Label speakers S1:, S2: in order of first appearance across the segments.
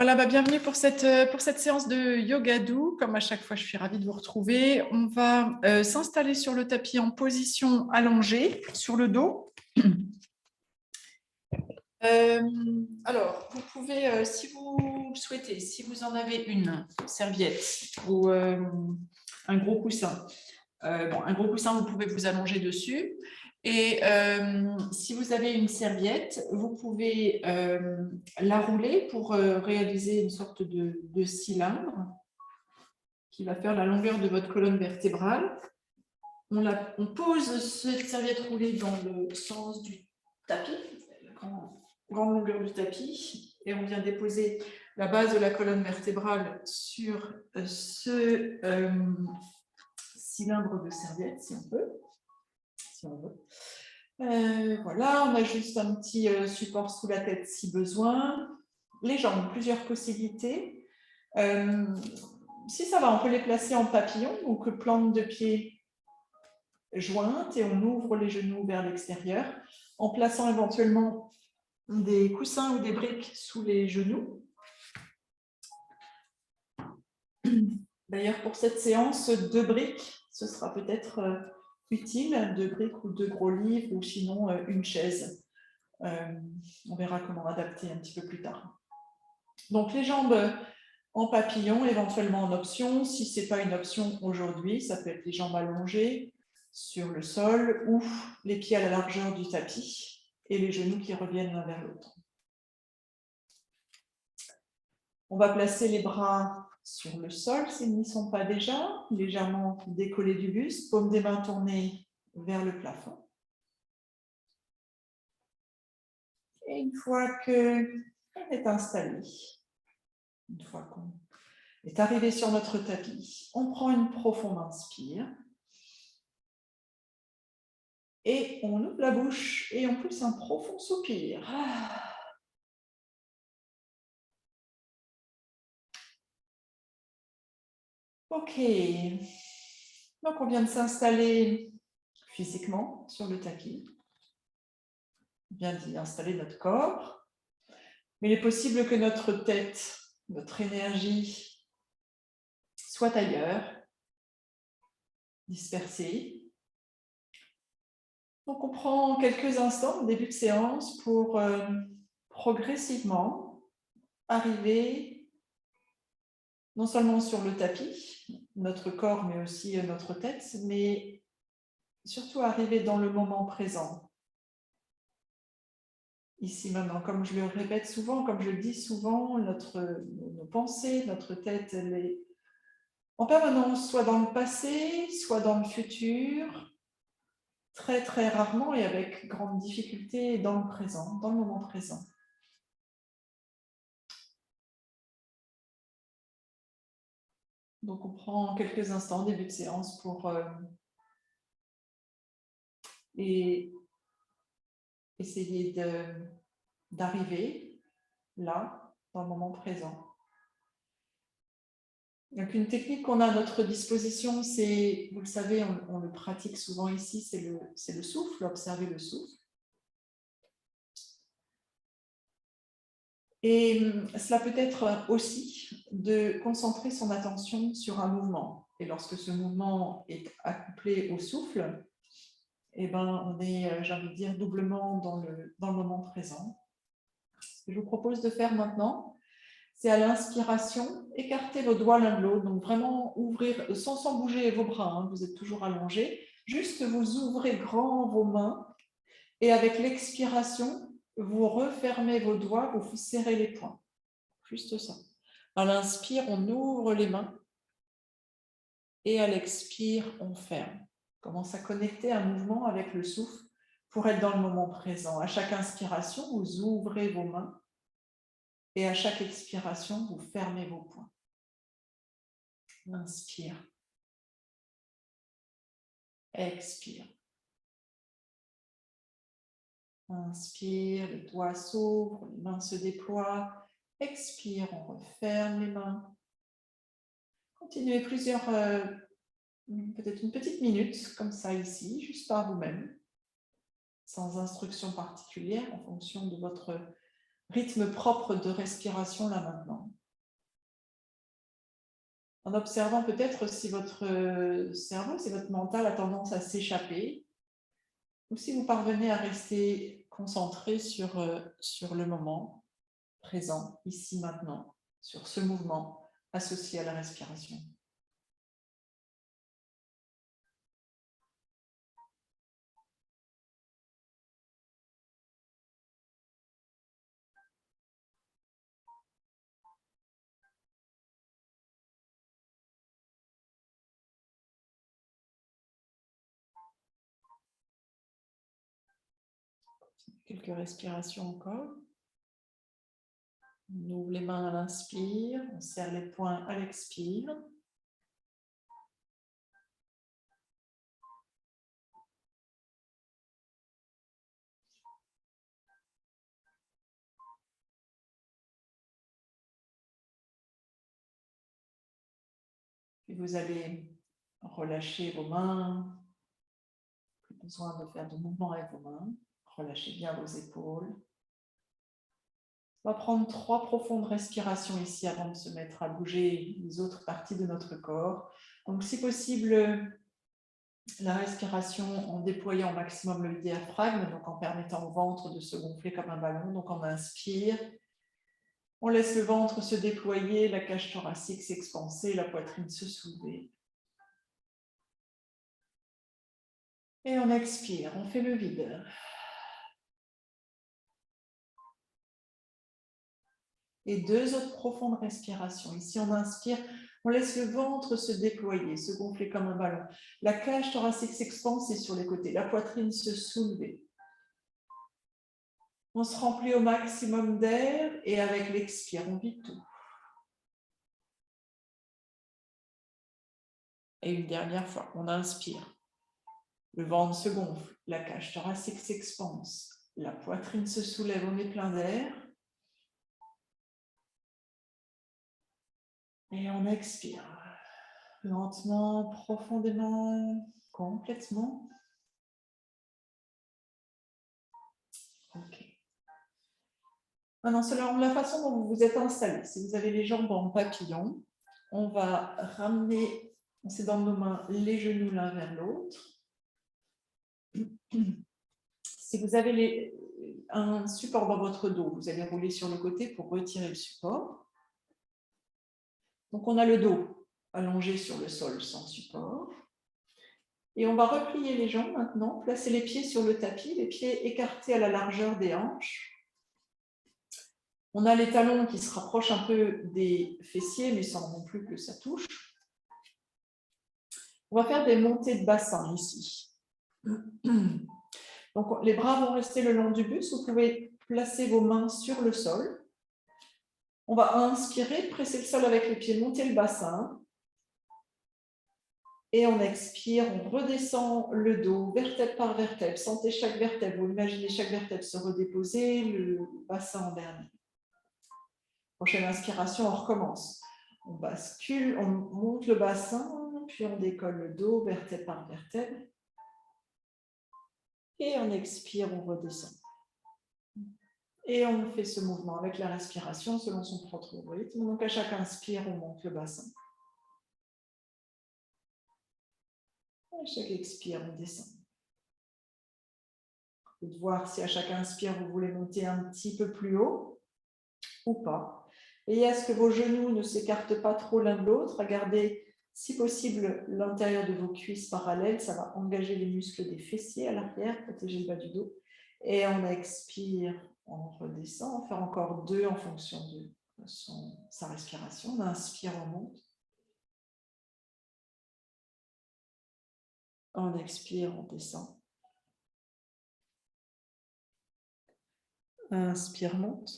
S1: Voilà, bienvenue pour cette séance de yoga doux. Comme à chaque fois, je suis ravie de vous retrouver. On va s'installer sur le tapis en position allongée, sur le dos. Alors, vous pouvez, si vous souhaitez, si vous en avez une serviette ou un gros coussin, un gros coussin, vous pouvez vous allonger dessus. Et si vous avez une serviette, vous pouvez la rouler pour réaliser une sorte de cylindre qui va faire la longueur de votre colonne vertébrale. On pose cette serviette roulée dans le sens du tapis, la grande longueur du tapis, et on vient déposer la base de la colonne vertébrale sur ce cylindre de serviette, si on peut. Si on veut. Voilà, on a juste un petit support sous la tête si besoin. Les jambes, plusieurs possibilités. Si ça va, on peut les placer en papillon, donc plante de pied jointe, et on ouvre les genoux vers l'extérieur, en plaçant éventuellement des coussins ou des briques sous les genoux. D'ailleurs, pour cette séance, 2 briques, ce sera peut-être utile, 2 briques ou 2 gros livres, ou sinon une chaise. On verra comment adapter un petit peu plus tard. Donc, les jambes en papillon, éventuellement en option. Si ce n'est pas une option aujourd'hui, ça peut être les jambes allongées sur le sol ou les pieds à la largeur du tapis et les genoux qui reviennent l'un vers l'autre. On va placer les bras sur le sol s'ils n'y sont pas déjà, légèrement décollés du buste, paume des mains tournées vers le plafond. Et une fois qu'on est installé, une fois qu'on est arrivé sur notre tapis, on prend une profonde inspire. Et on ouvre la bouche et on pousse un profond soupir. Ok. Donc, on vient de s'installer physiquement sur le tapis. On vient d'y installer notre corps. Mais il est possible que notre tête, notre énergie soit ailleurs, dispersée. Donc, on prend quelques instants au début de séance pour progressivement arriver non seulement sur le tapis, notre corps, mais aussi notre tête, mais surtout arriver dans le moment présent. Ici, maintenant, comme je le répète souvent, comme je le dis souvent, nos pensées, notre tête, elle est en permanence, soit dans le passé, soit dans le futur, très, très rarement et avec grande difficulté dans le présent, dans le moment présent. Donc, on prend quelques instants, début de séance, pour essayer d'arriver là, dans le moment présent. Donc, une technique qu'on a à notre disposition, c'est, vous le savez, on le pratique souvent ici, c'est le souffle, observer le souffle. Et cela peut être aussi de concentrer son attention sur un mouvement. Et lorsque ce mouvement est accouplé au souffle, eh ben, on est, j'ai envie de dire, doublement dans le moment présent. Ce que je vous propose de faire maintenant, c'est à l'inspiration, écarter vos doigts l'un de l'autre, donc vraiment ouvrir, sans bouger vos bras, hein, vous êtes toujours allongés, juste vous ouvrez grand vos mains et avec l'expiration, vous refermez vos doigts, vous serrez les poings. Juste ça. À l'inspire, on ouvre les mains et à l'expire, on ferme. On commence à connecter un mouvement avec le souffle pour être dans le moment présent. À chaque inspiration, vous ouvrez vos mains et à chaque expiration, vous fermez vos poings. Inspire. Expire. Inspire, les doigts s'ouvrent, les mains se déploient. Expire, on referme les mains. Continuez plusieurs, peut-être une petite minute, comme ça ici, juste par vous-même, sans instruction particulière, en fonction de votre rythme propre de respiration là maintenant. En observant peut-être si votre cerveau, si votre mental a tendance à s'échapper, ou si vous parvenez à rester concentré sur le moment présent, ici, maintenant, sur ce mouvement associé à la respiration. Quelques respirations encore. On ouvre les mains à l'inspire, on serre les poings à l'expire. Puis vous allez relâcher vos mains. Plus besoin de faire de mouvements avec vos mains. Relâchez bien vos épaules. On va prendre 3 profondes respirations ici avant de se mettre à bouger les autres parties de notre corps. Donc, si possible, la respiration en déployant au maximum le diaphragme, donc en permettant au ventre de se gonfler comme un ballon. Donc, on inspire. On laisse le ventre se déployer, la cage thoracique s'expanser, la poitrine se soulever. Et on expire, on fait le vide. Et 2 autres profondes respirations. Ici, on inspire, on laisse le ventre se déployer, se gonfler comme un ballon. La cage thoracique s'expanser sur les côtés, la poitrine se soulever. On se remplit au maximum d'air et avec l'expire, on vide tout. Et une dernière fois, on inspire. Le ventre se gonfle, la cage thoracique s'expanse, la poitrine se soulève, on est plein d'air. Et on expire. Lentement, profondément, complètement. Ok. Maintenant, selon la façon dont vous vous êtes installé, si vous avez les jambes en papillon, on va ramener, c'est dans nos mains, les genoux l'un vers l'autre. Si vous avez un support dans votre dos, vous allez rouler sur le côté pour retirer le support. Donc, on a le dos allongé sur le sol sans support. Et on va replier les jambes maintenant, placer les pieds sur le tapis, les pieds écartés à la largeur des hanches. On a les talons qui se rapprochent un peu des fessiers, mais sans non plus que ça touche. On va faire des montées de bassin ici. Donc, les bras vont rester le long du buste. Vous pouvez placer vos mains sur le sol. On va inspirer, presser le sol avec les pieds, monter le bassin. Et on expire, on redescend le dos, vertèbre par vertèbre. Sentez chaque vertèbre, vous imaginez chaque vertèbre se redéposer, le bassin en dernier. Prochaine inspiration, on recommence. On bascule, on monte le bassin, puis on décolle le dos, vertèbre par vertèbre. Et on expire, on redescend. Et on fait ce mouvement avec la respiration selon son propre rythme. Donc à chaque inspire, on monte le bassin. À chaque expire, on descend. Vous pouvez voir si à chaque inspire, vous voulez monter un petit peu plus haut ou pas. Veillez à ce que vos genoux ne s'écartent pas trop l'un de l'autre. Gardez, si possible, l'intérieur de vos cuisses parallèles. Ça va engager les muscles des fessiers à l'arrière, protéger le bas du dos. Et on expire, on redescend. On fait encore 2 en fonction de sa respiration. On inspire, on monte. On expire, on descend. Inspire, monte.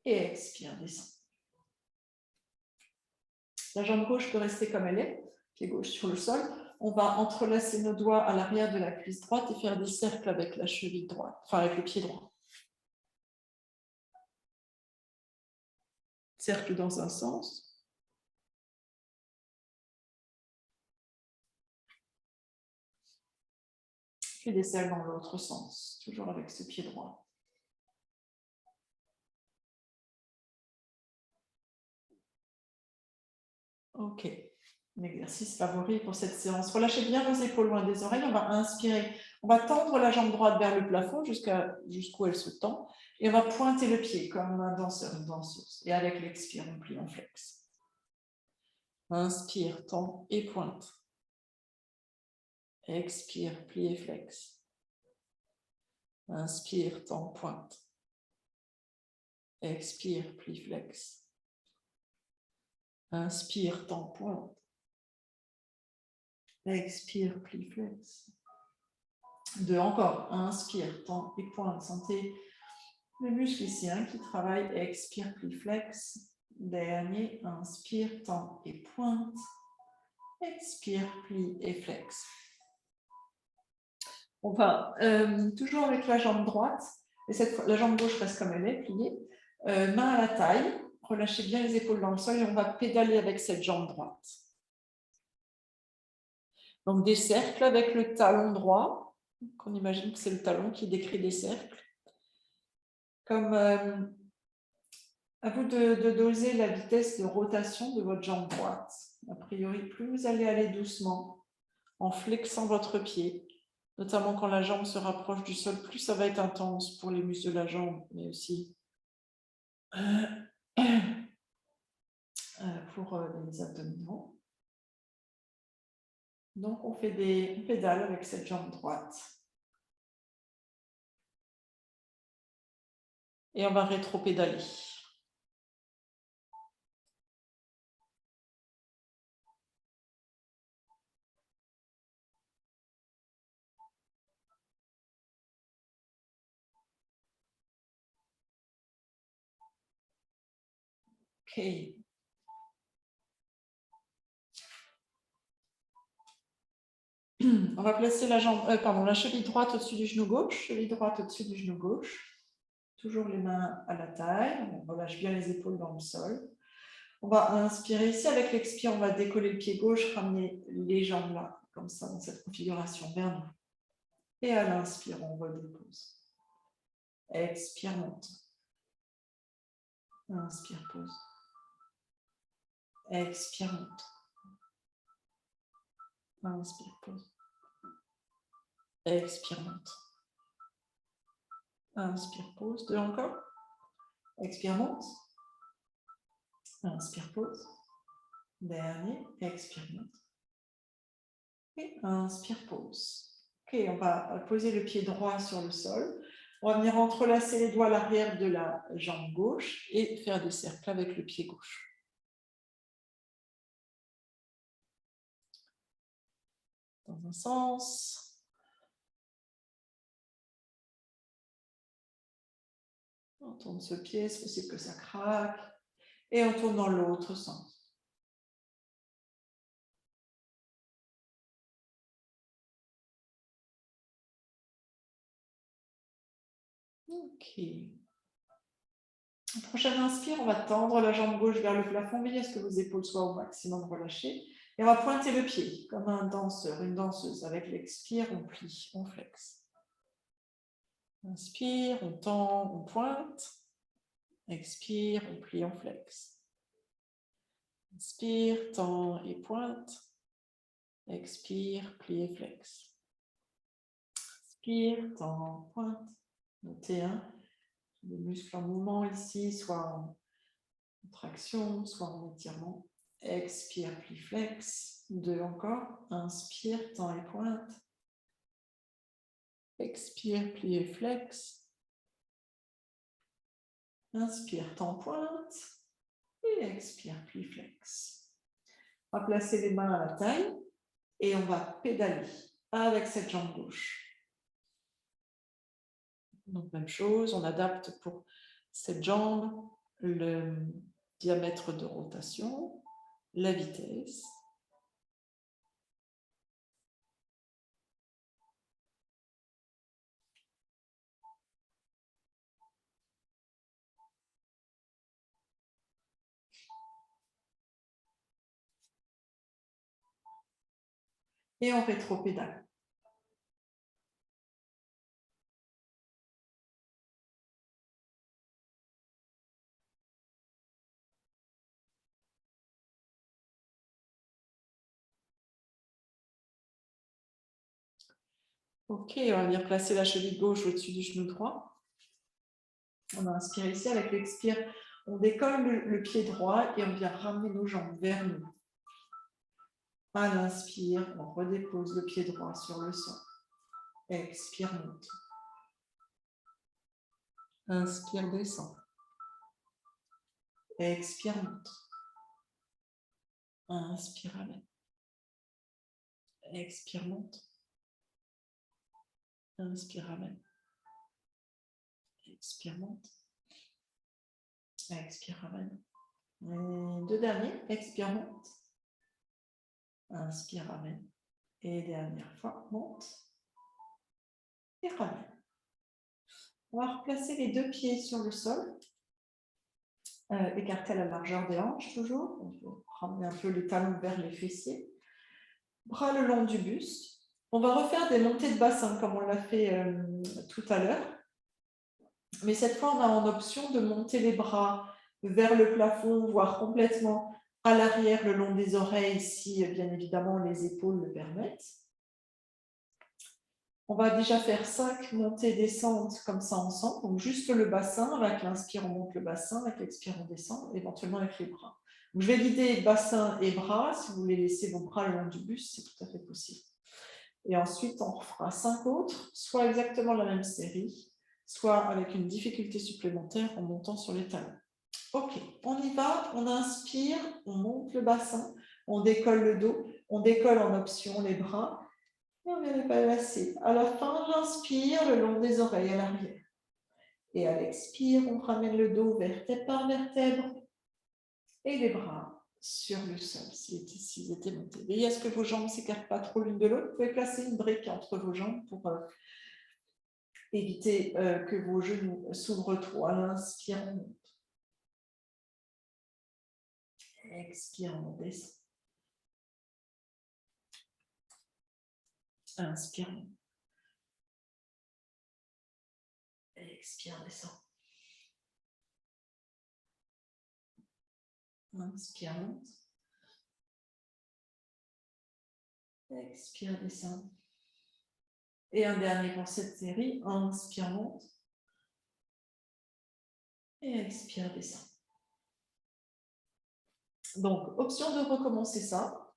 S1: Et expire, descend. La jambe gauche peut rester comme elle est, pied gauche sur le sol. On va entrelacer nos doigts à l'arrière de la cuisse droite et faire des cercles avec la cheville droite, enfin avec le pied droit. Cercle dans un sens. puis des ailes dans l'autre sens, toujours avec ce pied droit. Ok, l'exercice favori pour cette séance. Relâchez bien vos épaules loin des oreilles, on va inspirer. On va tendre la jambe droite vers le plafond jusqu'où elle se tend, et on va pointer le pied comme un danseur, une danseuse. Et avec l'expire, on plie, on flexe. Inspire, tend et pointe. Expire, plie et flexe. Inspire, tend, pointe. Expire, plie, flexe. Inspire, tend, pointe. Expire, plie, flexe. Deux encore. Inspire, tend et pointe. Sentez les muscles ici qui travaillent. Expire, plie, flexe. Dernier. Inspire, tend et pointe. Expire, plie et flexe. On va toujours avec la jambe droite. Et cette fois, la jambe gauche reste comme elle est, pliée. Main à la taille. Relâchez bien les épaules dans le sol et on va pédaler avec cette jambe droite. Donc des cercles avec le talon droit. On imagine que c'est le talon qui décrit des cercles. Comme à vous de doser la vitesse de rotation de votre jambe droite. A priori, plus vous allez aller doucement en flexant votre pied, notamment quand la jambe se rapproche du sol, plus ça va être intense pour les muscles de la jambe, mais aussi pour les abdominaux. Donc, on pédale avec cette jambe droite. Et on va rétro-pédaler. Ok. On va placer la cheville droite au-dessus du genou gauche, cheville droite au-dessus du genou gauche. Toujours les mains à la taille. On relâche bien les épaules dans le sol. On va inspirer ici. Avec l'expire, on va décoller le pied gauche, ramener les jambes là, comme ça, dans cette configuration vers nous. Et à l'inspire, on redépose. Expire, monte. Inspire, pose. Expire, monte. Inspire, pose. Expire, monte. Inspire, pose. Deux encore. Expire, monte. Inspire, pose. Dernier. Expire, monte. Et inspire, pose. Ok, on va poser le pied droit sur le sol. On va venir entrelacer les doigts à l'arrière de la jambe gauche et faire des cercles avec le pied gauche. Dans un sens. On tourne ce pied, c'est possible que ça craque. Et on tourne dans l'autre sens. Ok. Prochaine inspire, on va tendre la jambe gauche vers le plafond, veillez à ce que vos épaules soient au maximum relâchées. Et on va pointer le pied comme un danseur, une danseuse. Avec l'expire, on plie, on flexe. Inspire, on tend, on pointe. Expire, on plie, on flexe. Inspire, tend et pointe. Expire, plie et flexe. Inspire, tend, pointe. Notez les muscles en mouvement ici, soit en contraction, soit en étirement. Expire, plie, flex. Deux encore. Inspire, tend et pointe. Expire, plie et flex. Inspire, tend, pointe. Et expire, plie, flex. On va placer les mains à la taille et on va pédaler avec cette jambe gauche. Donc, même chose, on adapte pour cette jambe le diamètre de rotation, la vitesse. Et on rétro-pédale. Ok, on va venir placer la cheville gauche au-dessus du genou droit. On inspire ici, avec l'expire, on décolle le pied droit et on vient ramener nos jambes vers nous. À l'inspire, on redépose le pied droit sur le sol. Expire, monte. Inspire, descend. Expire, monte. Inspire, amène. Expire, monte. Inspire, amène. Expire, monte. Expire, amène. Et deux derniers, expire, monte. Inspire, amène. Et dernière fois, monte. Et ramène. On va replacer les deux pieds sur le sol. Écarter la largeur des hanches toujours. On peut ramener un peu les talons vers les fessiers. Bras le long du buste. On va refaire des montées de bassin comme on l'a fait tout à l'heure. Mais cette fois, on a en option de monter les bras vers le plafond, voire complètement à l'arrière, le long des oreilles, si bien évidemment les épaules le permettent. On va déjà faire 5 montées et descentes comme ça ensemble. Donc juste le bassin, avec l'inspire, on monte le bassin, avec l'expire, on descend, éventuellement avec les bras. Donc, je vais guider bassin et bras. Si vous voulez laisser vos bras le long du buste, c'est tout à fait possible. Et ensuite, on fera 5 autres, soit exactement la même série, soit avec une difficulté supplémentaire en montant sur les talons. Ok, on y va, on inspire, on monte le bassin, on décolle le dos, on décolle en option les bras, et on vient les passer. À la fin, j'inspire le long des oreilles à l'arrière. Et à l'expire, on ramène le dos vertèbre par vertèbre et les bras sur le sol s'ils étaient montés. Veillez à ce que vos jambes ne s'écartent pas trop l'une de l'autre. Vous pouvez placer une brique entre vos jambes pour éviter que vos genoux s'ouvrent trop. À l'inspire, on monte. Expire, on descend. Inspire. Expire, descend. Inspire, monte. Expire, descend. Et un dernier pour cette série. Inspire, monte. Et expire, descend. Donc, option de recommencer ça.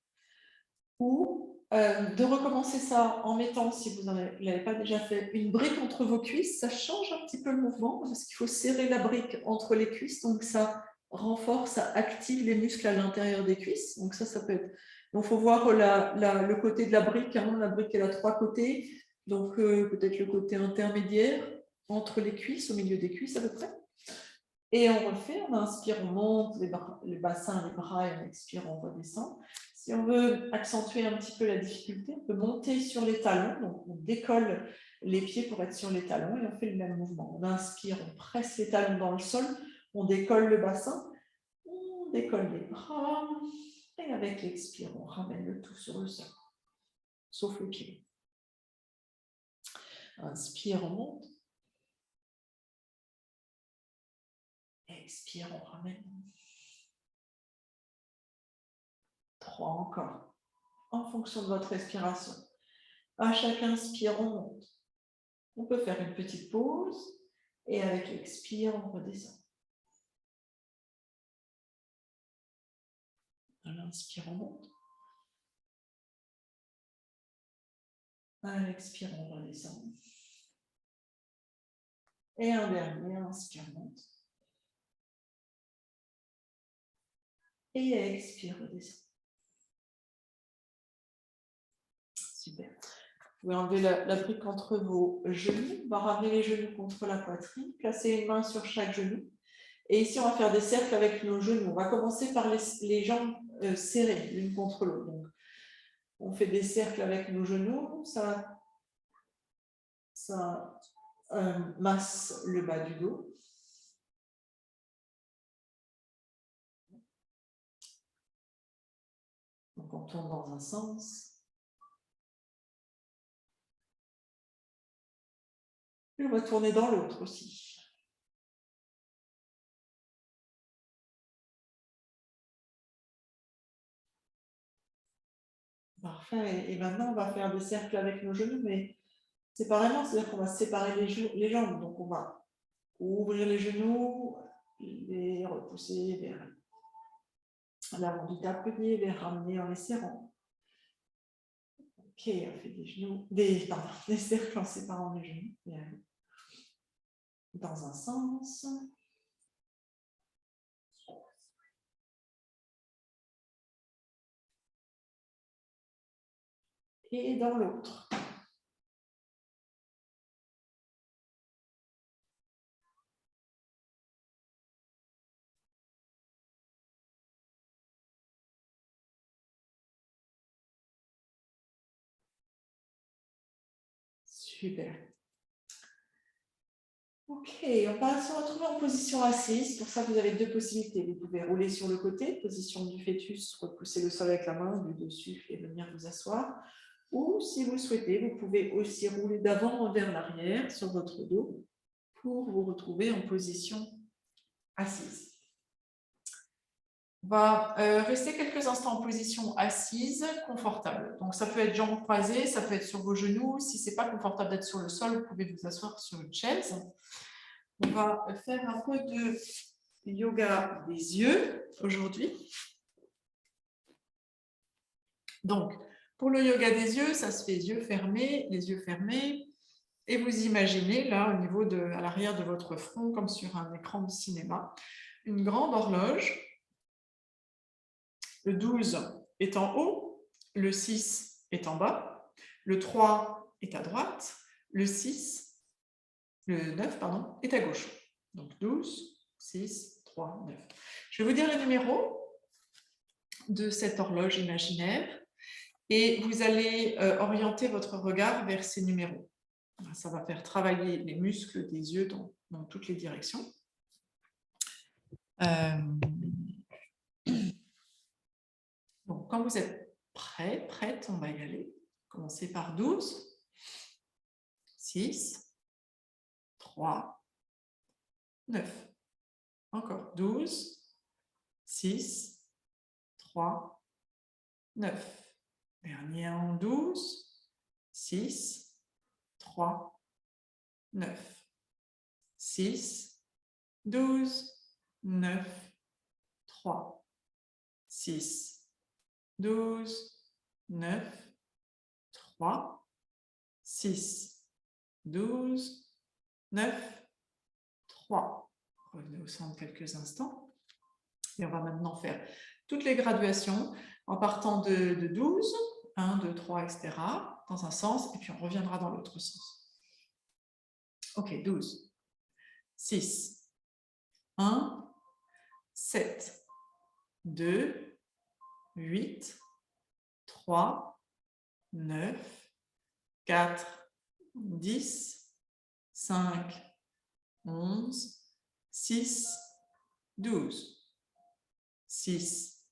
S1: Ou de recommencer ça en mettant, si vous ne l'avez pas déjà fait, une brique entre vos cuisses. Ça change un petit peu le mouvement parce qu'il faut serrer la brique entre les cuisses. Donc, ça renforce, ça active les muscles à l'intérieur des cuisses. Donc, ça peut être... Donc, il faut voir le côté de la brique. Hein. La brique, elle a 3 côtés. Donc, peut-être le côté intermédiaire entre les cuisses, au milieu des cuisses à peu près. Et on refait, on inspire, on monte les bassins, les bras, et on expire, on redescend. Si on veut accentuer un petit peu la difficulté, on peut monter sur les talons, donc on décolle les pieds pour être sur les talons et on fait le même mouvement. On inspire, on presse les talons dans le sol, on décolle le bassin, on décolle les bras et avec l'expire, on ramène le tout sur le sol, sauf le pied. Inspire, on monte. Expire, on ramène. 3 encore, en fonction de votre respiration. À chaque inspire, on monte. On peut faire une petite pause et avec l'expire, on redescend. À l'inspire, on monte. À l'expire, on redescend. Et un dernier, inspire, monte. Et expire, redescend. Super. Vous pouvez enlever la brique entre vos genoux. On va ramener les genoux contre la poitrine. Placer une main sur chaque genou. Et ici, on va faire des cercles avec nos genoux. On va commencer par les jambes serrées l'une contre l'autre. Donc, on fait des cercles avec nos genoux. Ça masse le bas du dos. Donc, on tourne dans un sens. Et on va tourner dans l'autre aussi. Parfait. Et maintenant, on va faire des cercles avec nos genoux, mais séparément, c'est-à-dire qu'on va séparer les jambes. Donc, on va ouvrir les genoux, les repousser vers l'avant du tablier, les ramener en les serrant. Ok, on fait des genoux, des cercles en séparant les genoux. Bien. Dans un sens. Et dans l'autre. Super. Ok, on va se retrouver en position assise. Pour ça, vous avez deux possibilités. Vous pouvez rouler sur le côté, position du fœtus, repousser le sol avec la main du dessus et venir vous asseoir. Ou, si vous souhaitez, vous pouvez aussi rouler d'avant vers l'arrière sur votre dos pour vous retrouver en position assise. On va rester quelques instants en position assise, confortable. Donc, ça peut être jambes croisées, ça peut être sur vos genoux. Si ce n'est pas confortable d'être sur le sol, vous pouvez vous asseoir sur une chaise. On va faire un peu de yoga des yeux aujourd'hui. Donc, pour le yoga des yeux, ça se fait les yeux fermés. Et vous imaginez là, au niveau à l'arrière de votre front, comme sur un écran de cinéma, une grande horloge. Le 12 est en haut, le 6 est en bas, le 3 est à droite, le 9, est à gauche. Donc 12, 6, 3, 9. Je vais vous dire les numéros de cette horloge imaginaire et vous allez orienter votre regard vers ces numéros. Ça va faire travailler les muscles des yeux dans toutes les directions. Donc, quand vous êtes prête, on va y aller. Commencez par 12, 6, 3, 9. Encore 12, 6, 3, 9. Dernier en 12, 6, 3, 9. 6, 12, 9, 3, 6, 12, 9, 3, 6, 12, 9, 3. Revenez au centre quelques instants. Et on va maintenant faire toutes les graduations en partant de 12, 1, 2, 3, etc. dans un sens, et puis on reviendra dans l'autre sens. Ok, 12, 6, 1, 7, 2, 8, 3, 9, 4, 10, 5, 11, 6, 12. 6,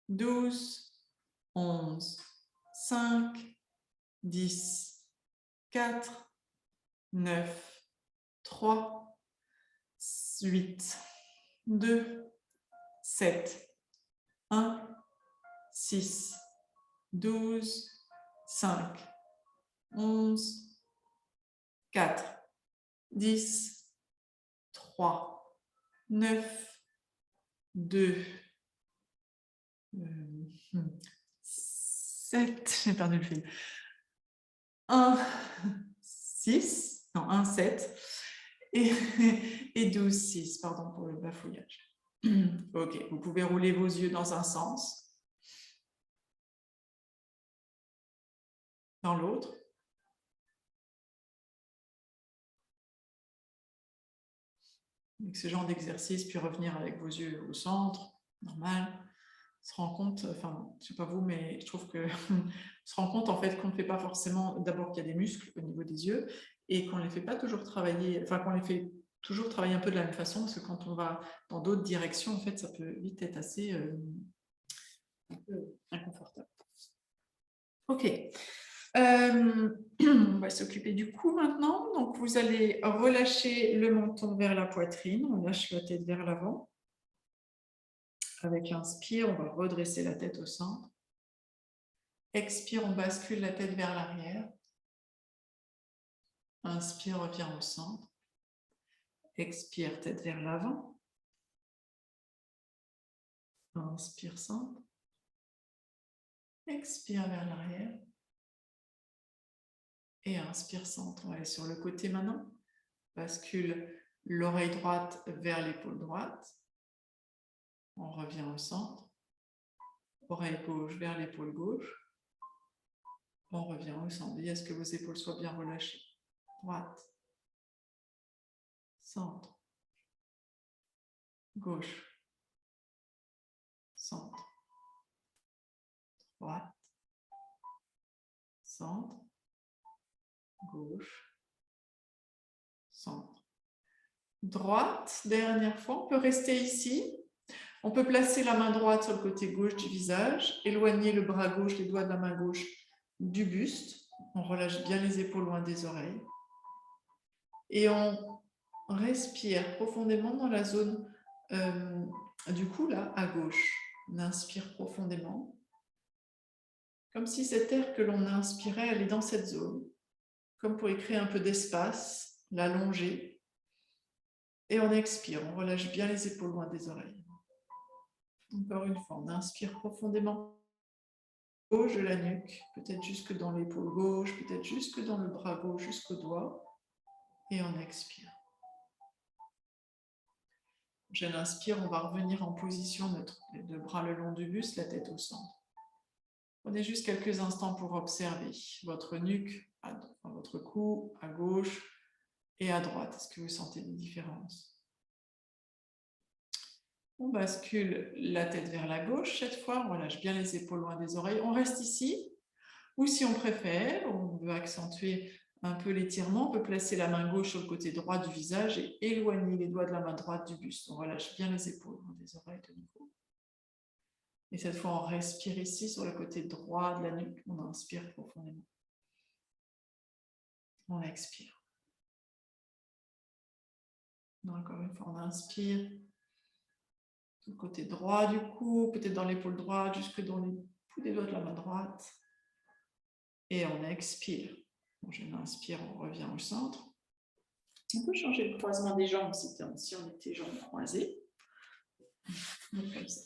S1: 12, 11, 5, 10, 4, 9, 3, 8, 2, 7, 1, 6, 12, 5, 11, 4, 10, 3, 9, 2, 7, j'ai perdu le fil. 1, 6, non, 1, 7 et 12, 6, pardon pour le bafouillage. Ok, vous pouvez rouler vos yeux dans un sens, dans l'autre. Avec ce genre d'exercice, puis revenir avec vos yeux au centre, normal. On se rend compte, enfin, je ne sais pas vous, mais je trouve que on se rend compte en fait qu'on ne fait pas forcément, d'abord qu'il y a des muscles au niveau des yeux et qu'on ne les fait pas toujours travailler, enfin qu'on les fait toujours travailler un peu de la même façon, parce que quand on va dans d'autres directions, en fait, ça peut vite être assez un peu inconfortable. Ok. On va s'occuper du cou maintenant. Donc, vous allez relâcher le menton vers la poitrine. On lâche la tête vers l'avant. Avec l'inspire, on va redresser la tête au centre. Expire, on bascule la tête vers l'arrière. Inspire, reviens au centre. Expire, tête vers l'avant. Inspire, centre. Expire vers l'arrière. Et inspire, centre. On va aller sur le côté maintenant. Bascule l'oreille droite vers l'épaule droite. On revient au centre. Oreille gauche vers l'épaule gauche. On revient au centre. Veillez à ce que vos épaules soient bien relâchées. Droite. Centre. Gauche. Centre. Droite. Centre. Gauche. Centre. Droite. Dernière fois. On peut rester ici. On peut placer la main droite sur le côté gauche du visage. Éloigner le bras gauche, les doigts de la main gauche du buste. On relâche bien les épaules loin des oreilles. Et on respire profondément dans la zone du cou, là, à gauche. On inspire profondément. Comme si cet air que l'on inspirait allait dans cette zone. Comme pour y créer un peu d'espace, l'allonger. Et on expire, on relâche bien les épaules loin des oreilles. Encore une fois, on inspire profondément. Gauche de la nuque, peut-être jusque dans l'épaule gauche, peut-être jusque dans le bras gauche, jusqu'au doigt. Et on expire. Je l'inspire, on va revenir en position neutre, les deux bras le long du buste, la tête au centre. Prenez juste quelques instants pour observer votre nuque, votre cou à gauche et à droite. Est-ce que vous sentez des différences? On bascule la tête vers la gauche. Cette fois, on relâche bien les épaules loin des oreilles. On reste ici. Ou si on préfère, on veut accentuer un peu l'étirement, on peut placer la main gauche sur le côté droit du visage et éloigner les doigts de la main droite du buste. On relâche bien les épaules loin des oreilles de nouveau. Et cette fois, on respire ici sur le côté droit de la nuque. On inspire profondément. On expire. Encore une fois, on inspire. Sur le côté droit du cou, peut-être dans l'épaule droite, jusque dans les pouces des doigts de la main droite. Et on expire. Bon, je m'inspire, on revient au centre. On peut changer le croisement des jambes si on était jambes croisées. Donc, comme ça.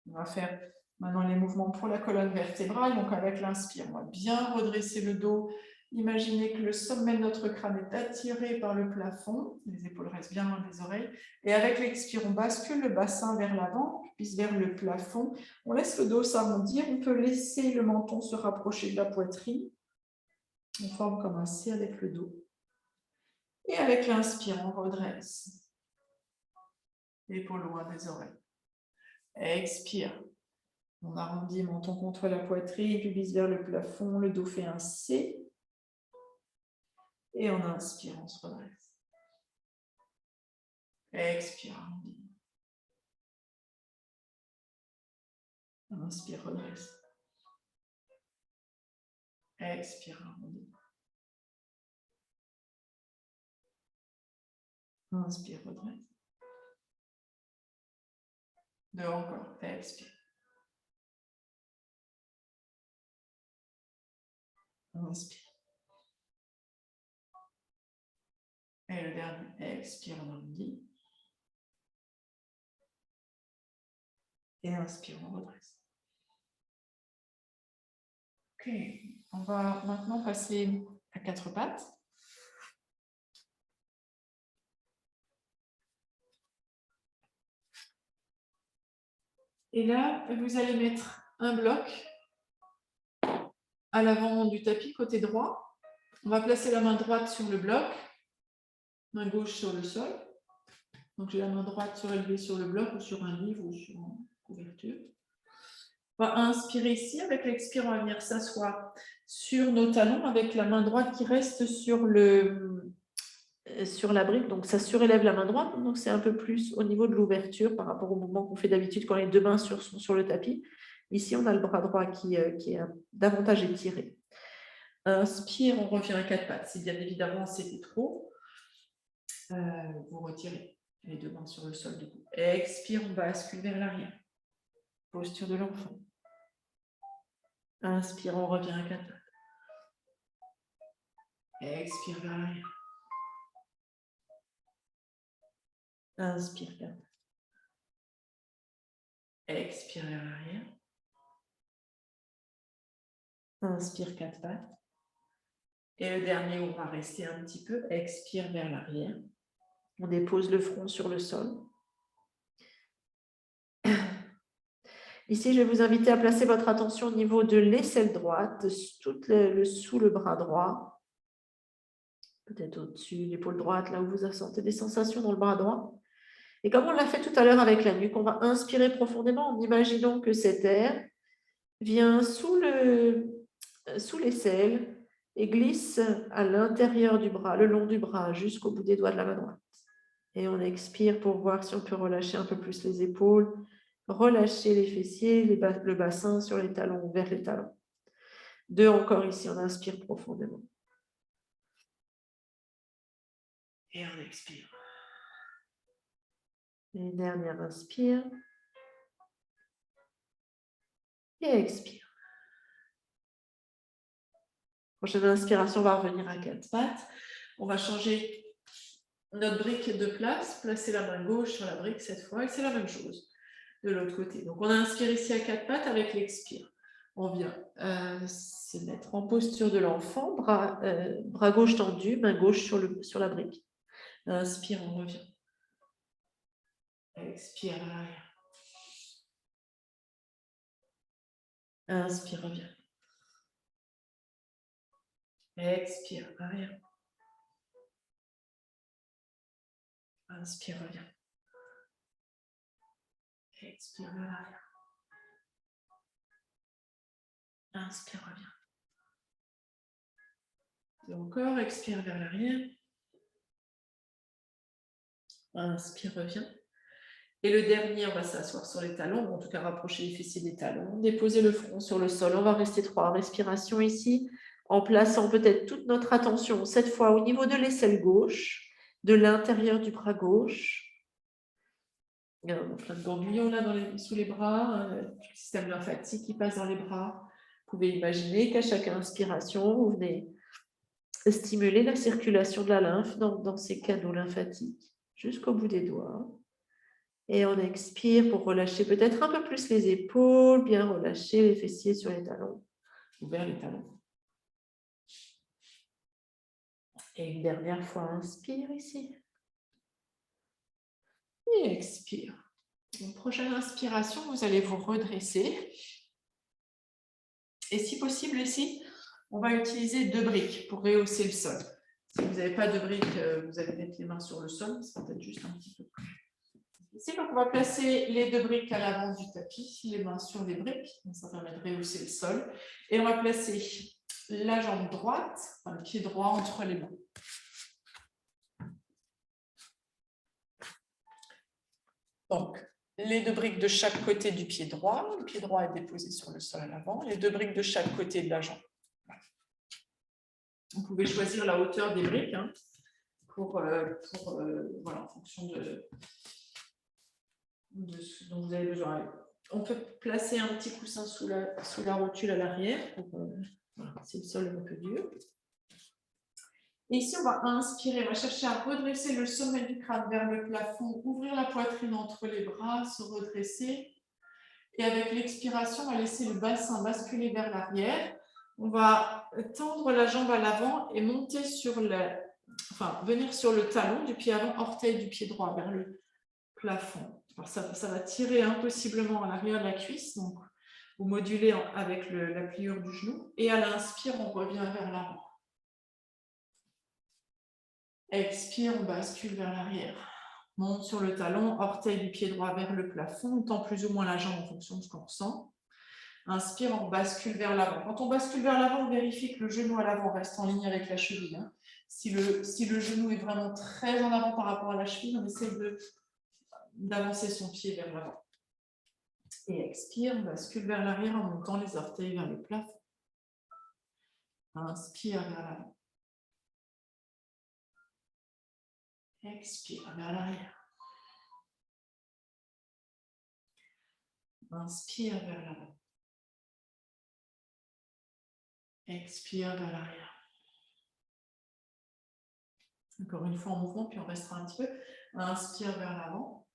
S1: On va faire maintenant les mouvements pour la colonne vertébrale. Donc avec l'inspire, on va bien redresser le dos. Imaginez que le sommet de notre crâne est attiré par le plafond. Les épaules restent bien loin des oreilles. Et avec l'expire, on bascule le bassin vers l'avant, puis vers le plafond. On laisse le dos s'arrondir. On peut laisser le menton se rapprocher de la poitrine. On forme comme un C avec le dos. Et avec l'inspire, on redresse. Épaules loin des oreilles. Expire. On arrondit menton contre la poitrine, pubis vers le plafond, le dos fait un C. Et on inspire, on se redresse. Expire, arrondis. Inspire, redresse. Expire, arrondis. Inspire, redresse. Deux encore, expire. Inspire. Et le dernier, expire, on arrondit. Et inspire, on redresse. Ok, on va maintenant passer à quatre pattes. Et là, vous allez mettre un bloc à l'avant du tapis, côté droit. On va placer la main droite sur le bloc, main gauche sur le sol. Donc, j'ai la main droite surélevée sur le bloc ou sur un livre ou sur une couverture. On va inspirer ici. Avec l'expire, on va venir s'asseoir sur nos talons avec la main droite qui reste sur la brique. Donc, ça surélève la main droite. Donc, c'est un peu plus au niveau de l'ouverture par rapport au mouvement qu'on fait d'habitude quand les deux mains sont sur le tapis. Ici, on a le bras droit qui est davantage étiré. Inspire, on revient à quatre pattes. Si bien évidemment, c'était trop, vous retirez les deux mains sur le sol du coup. Expire, on bascule vers l'arrière. Posture de l'enfant. Inspire, on revient à quatre pattes. Expire vers l'arrière. Inspire 4. Expire vers l'arrière. Inspire 4 pattes. Et le dernier, on va rester un petit peu. Expire vers l'arrière. On dépose le front sur le sol. Ici, je vais vous inviter à placer votre attention au niveau de l'aisselle droite, sous le bras droit. Peut-être au-dessus, l'épaule droite, là où vous sentez des sensations dans le bras droit. Et comme on l'a fait tout à l'heure avec la nuque, on va inspirer profondément en imaginant que cet air vient sous l'aisselle et glisse à l'intérieur du bras, le long du bras, jusqu'au bout des doigts de la main droite. Et on expire pour voir si on peut relâcher un peu plus les épaules, relâcher les fessiers, le bassin sur les talons, vers les talons. 2 encore ici, on inspire profondément. Et on expire. Et une dernière inspire. Et expire. Prochaine inspiration, on va revenir à 4 pattes. On va changer notre brique de place, placer la main gauche sur la brique cette fois, et c'est la même chose de l'autre côté. Donc, on a inspiré ici à 4 pattes avec l'expire. On vient se mettre en posture de l'enfant, bras gauche tendu, main gauche sur la brique. Inspire, on revient. Expire à l'arrière. Inspire, revient. Expire, arrière. Inspire, revient. Expire vers l'arrière. Inspire, revient. Et encore, expire vers l'arrière. Inspire, revient. Et le dernier, on va s'asseoir sur les talons, en tout cas rapprocher les fessiers des talons, déposer le front sur le sol. On va rester 3 respirations ici, en plaçant peut-être toute notre attention, cette fois au niveau de l'aisselle gauche, de l'intérieur du bras gauche. Il y a plein de ganglions là sous les bras, le système lymphatique qui passe dans les bras. Vous pouvez imaginer qu'à chaque inspiration, vous venez stimuler la circulation de la lymphe dans ces canaux lymphatiques jusqu'au bout des doigts. Et on expire pour relâcher peut-être un peu plus les épaules, bien relâcher les fessiers sur les talons, ou vers les talons. Et une dernière fois, inspire ici. Et expire. Une prochaine inspiration, vous allez vous redresser. Et si possible ici, on va utiliser 2 briques pour rehausser le sol. Si vous n'avez pas de briques, vous allez mettre les mains sur le sol, c'est peut-être juste un petit peu plus. Ici, donc, on va placer les 2 briques à l'avant du tapis, les mains sur les briques, ça permet de rehausser le sol. Et on va placer la jambe droite, le pied droit entre les mains. Donc, les 2 briques de chaque côté du pied droit. Le pied droit est déposé sur le sol à l'avant. Les 2 briques de chaque côté de la jambe. Vous pouvez choisir la hauteur des briques voilà, en fonction de ce dont vous avez besoin. On peut placer un petit coussin sous la rotule à l'arrière, voilà, si le sol est un peu dur. Et ici, on va inspirer, on va chercher à redresser le sommet du crâne vers le plafond, ouvrir la poitrine entre les bras, se redresser. Et avec l'expiration, on va laisser le bassin basculer vers l'arrière. On va tendre la jambe à l'avant et monter venir sur le talon du pied avant, orteil du pied droit vers le plafond. Alors ça va tirer impossiblement à l'arrière de la cuisse, donc vous modulez avec la pliure du genou. Et à l'inspire, on revient vers l'avant. Expire, on bascule vers l'arrière. Monte sur le talon, orteil du pied droit vers le plafond, on tend plus ou moins la jambe en fonction de ce qu'on ressent. Inspire, on bascule vers l'avant. Quand on bascule vers l'avant, on vérifie que le genou à l'avant reste en ligne avec la cheville. Si le genou est vraiment très en avant par rapport à la cheville, on essaie d'avancer son pied vers l'avant. Et expire, on bascule vers l'arrière en montant les orteils vers le plafond. Inspire vers l'avant. Expire vers l'arrière. Inspire vers l'avant. Expire vers l'arrière. Encore une fois en mouvement, puis on restera un petit peu. Inspire vers l'avant.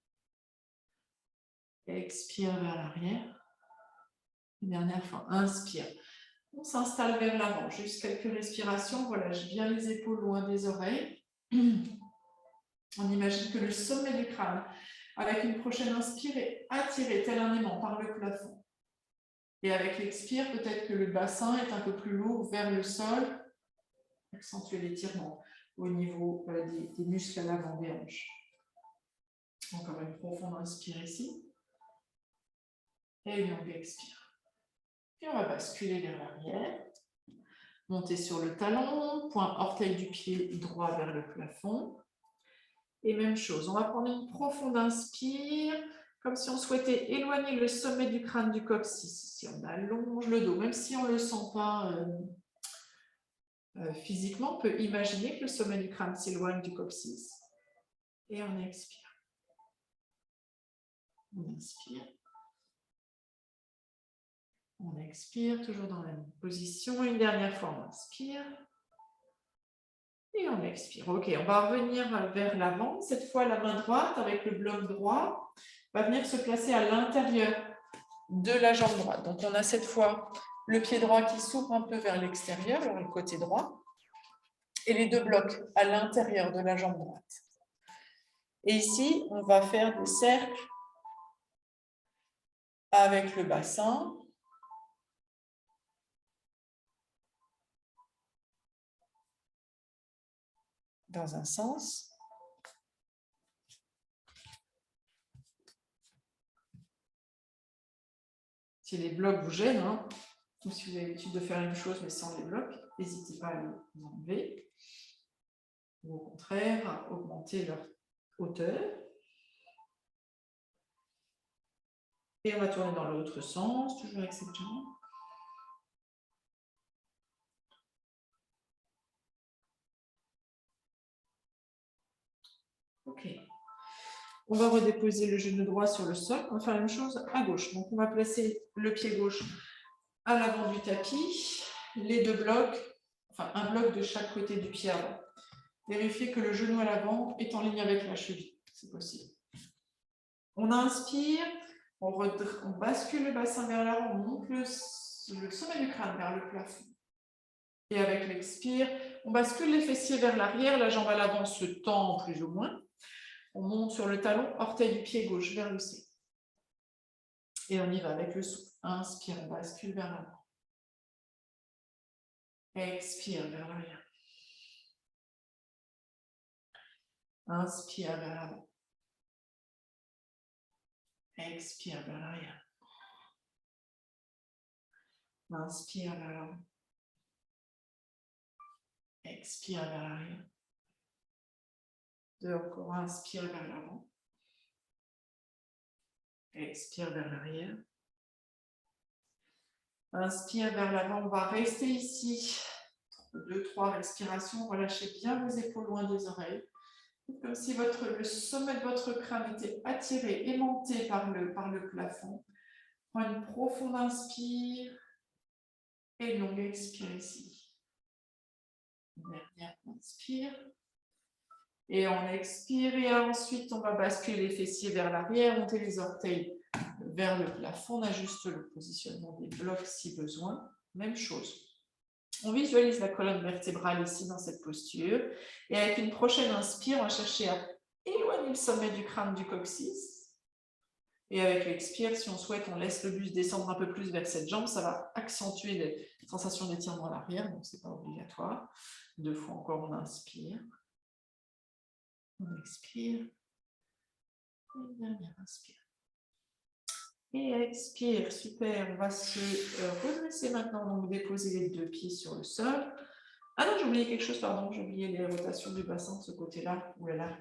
S1: Expire vers l'arrière. Dernière fois, inspire. On s'installe vers l'avant, juste quelques respirations. Voilà, je viens les épaules loin des oreilles. On imagine que le sommet du crâne, avec une prochaine inspire, est attiré tel un aimant par le plafond. Et avec l'expire, peut-être que le bassin est un peu plus lourd vers le sol. Accentuer l'étirement au niveau des muscles à l'avant des hanches. Encore une profonde inspire ici. Et une longue expire. Puis on va basculer vers l'arrière. Monter sur le talon, point orteil du pied droit vers le plafond. Et même chose, on va prendre une profonde inspire, comme si on souhaitait éloigner le sommet du crâne du coccyx. Ici, on allonge le dos, même si on ne le sent pas physiquement, on peut imaginer que le sommet du crâne s'éloigne du coccyx. Et on expire. On inspire. On expire, toujours dans la même position. Une dernière fois, on inspire. Et on expire. Ok, on va revenir vers l'avant. Cette fois, la main droite, avec le bloc droit, va venir se placer à l'intérieur de la jambe droite. Donc, on a cette fois le pied droit qui s'ouvre un peu vers l'extérieur, vers le côté droit, et les deux blocs à l'intérieur de la jambe droite. Et ici, on va faire des cercles avec le bassin. Dans un sens. Si les blocs vous gênent, hein, ou si vous avez l'habitude de faire une chose mais sans les blocs, n'hésitez pas à les enlever. Ou au contraire, à augmenter leur hauteur. Et on va tourner dans l'autre sens, toujours avec cette jambe. Ok. On va redéposer le genou droit sur le sol. On va faire la même chose à gauche. Donc, on va placer le pied gauche à l'avant du tapis. Les deux blocs, enfin un bloc de chaque côté du pied avant. Vérifiez que le genou à l'avant est en ligne avec la cheville. C'est possible. On inspire. On bascule le bassin vers l'avant. On monte le sommet du crâne vers le plafond. Et avec l'expire, on bascule les fessiers vers l'arrière. La jambe à l'avant se tend plus ou moins. On monte sur le talon, orteil du pied gauche vers le C. Et on y va avec le souffle. Inspire, on bascule vers l'avant. Expire vers l'arrière. Inspire vers l'avant. Expire vers l'arrière. Inspire vers l'avant. Expire vers l'arrière. Deux encore, inspire vers l'avant. Expire vers l'arrière. Inspire vers l'avant, on va rester ici. 2-3 respirations, relâchez bien vos épaules loin des oreilles. Comme si le sommet de votre crâne était attiré, aimanté par le plafond. Prenez une profonde inspire et une longue expire ici. Dernière inspire. Et on expire et ensuite on va basculer les fessiers vers l'arrière, monter les orteils vers le plafond. On ajuste le positionnement des blocs si besoin. Même chose. On visualise la colonne vertébrale ici dans cette posture. Et avec une prochaine inspire, on va chercher à éloigner le sommet du crâne du coccyx. Et avec l'expire, si on souhaite, on laisse le buste descendre un peu plus vers cette jambe. Ça va accentuer les sensations d'étirement à l'arrière, donc ce n'est pas obligatoire. 2 fois encore, on inspire. On expire. Et une dernière inspire. Et expire, super. On va se redresser maintenant, donc déposer les 2 pieds sur le sol. Ah non, j'ai oublié quelque chose, pardon, j'ai oublié les rotations du bassin de ce côté-là. Oulala.